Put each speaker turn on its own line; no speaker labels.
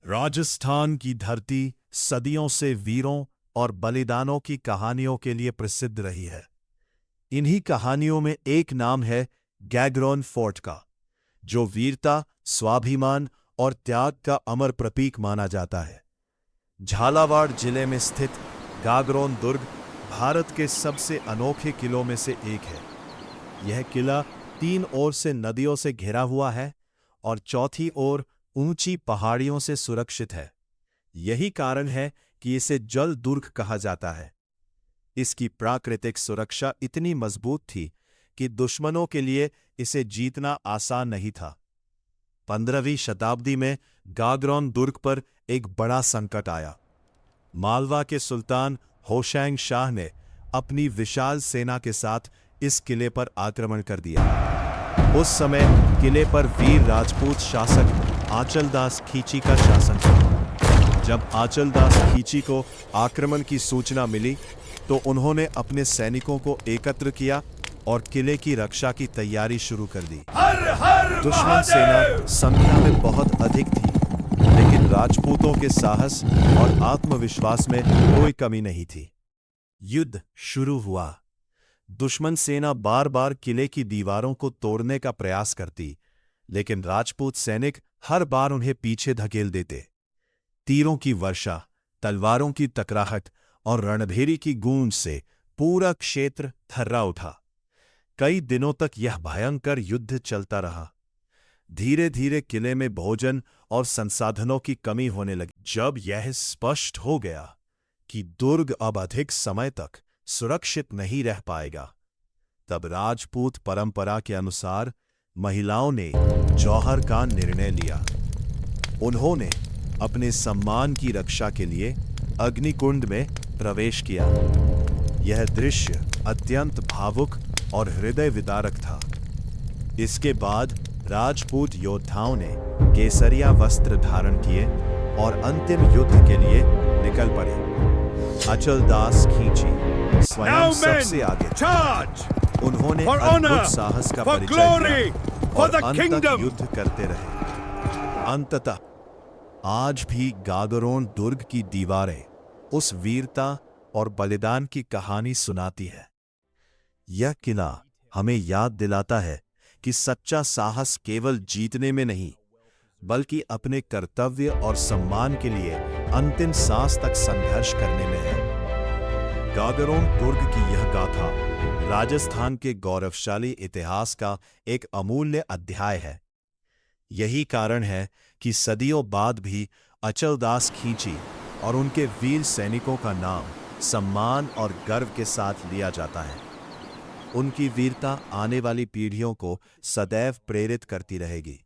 राजस्थान की धरती सदियों से वीरों और बलिदानों की कहानियों के लिए प्रसिद्ध रही है। इन्हीं कहानियों में एक नाम है गैगरोन फोर्ट का, जो वीरता, स्वाभिमान और त्याग का अमर प्रतीक माना जाता है। झालावाड़ जिले में स्थित गैगरोन दुर्ग भारत के सबसे अनोखे किलों में से एक है। यह किला 3 ओर से नदियों से घिरा हुआ है और चौथी ओर ऊंची पहाड़ियों से सुरक्षित है। यही कारण है कि इसे जल दुर्ग कहा जाता है। इसकी प्राकृतिक सुरक्षा इतनी मजबूत थी कि दुश्मनों के लिए इसे जीतना आसान नहीं था। 15वीं शताब्दी में गैगरोन दुर्ग पर एक बड़ा संकट आया। मालवा के सुल्तान होशैंग शाह ने अपनी विशाल सेना के साथ इस किले पर आक्रमण कर दिया। उस समय किले पर वीर राजपूत शासक आंचलदास खींची का शासन था। जब आंचलदास खींची को आक्रमण की सूचना मिली तो उन्होंने अपने सैनिकों को एकत्र किया और किले की रक्षा की तैयारी शुरू कर दी। दुश्मन सेना संख्या में बहुत अधिक थी, लेकिन राजपूतों के साहस और आत्मविश्वास में कोई कमी नहीं थी। युद्ध शुरू हुआ। दुश्मन सेना बार बार किले की दीवारों को तोड़ने का प्रयास करती, लेकिन राजपूत सैनिक हर बार उन्हें पीछे धकेल देते। तीरों की वर्षा, तलवारों की टकराहट और रणभेरी की गूंज से पूरा क्षेत्र थर्रा उठा। कई दिनों तक यह भयंकर युद्ध चलता रहा। धीरे धीरे किले में भोजन और संसाधनों की कमी होने लगी। जब यह स्पष्ट हो गया कि दुर्ग अब अधिक समय तक सुरक्षित नहीं रह पाएगा, तब राजपूत परंपरा के अनुसार महिलाओं ने जौहर का निर्णय लिया। उन्होंने अपने सम्मान की रक्षा के लिए अग्निकुंड में प्रवेश किया। यह दृश्य अत्यंत भावुक और हृदय विदारक था। इसके बाद राजपूत योद्धाओं ने केसरिया वस्त्र धारण किए और अंतिम युद्ध के लिए निकल पड़े। अचलदास खींची स्वयं सबसे आगे था। उन्होंने अद्भुत साहस का परिचय दिया और अंत तक युद्ध करते रहे। अंततः आज भी गैगरोन दुर्ग की दीवारें उस वीरता और बलिदान की कहानी सुनाती है। यह किला हमें याद दिलाता है कि सच्चा साहस केवल जीतने में नहीं, बल्कि अपने कर्तव्य और सम्मान के लिए अंतिम सांस तक संघर्ष करने में है। गैगरोन दुर्ग की यह गाथा राजस्थान के गौरवशाली इतिहास का एक अमूल्य अध्याय है। यही कारण है कि सदियों बाद भी अचलदास खींची और उनके वीर सैनिकों का नाम सम्मान और गर्व के साथ लिया जाता है। उनकी वीरता आने वाली पीढ़ियों को सदैव प्रेरित करती रहेगी।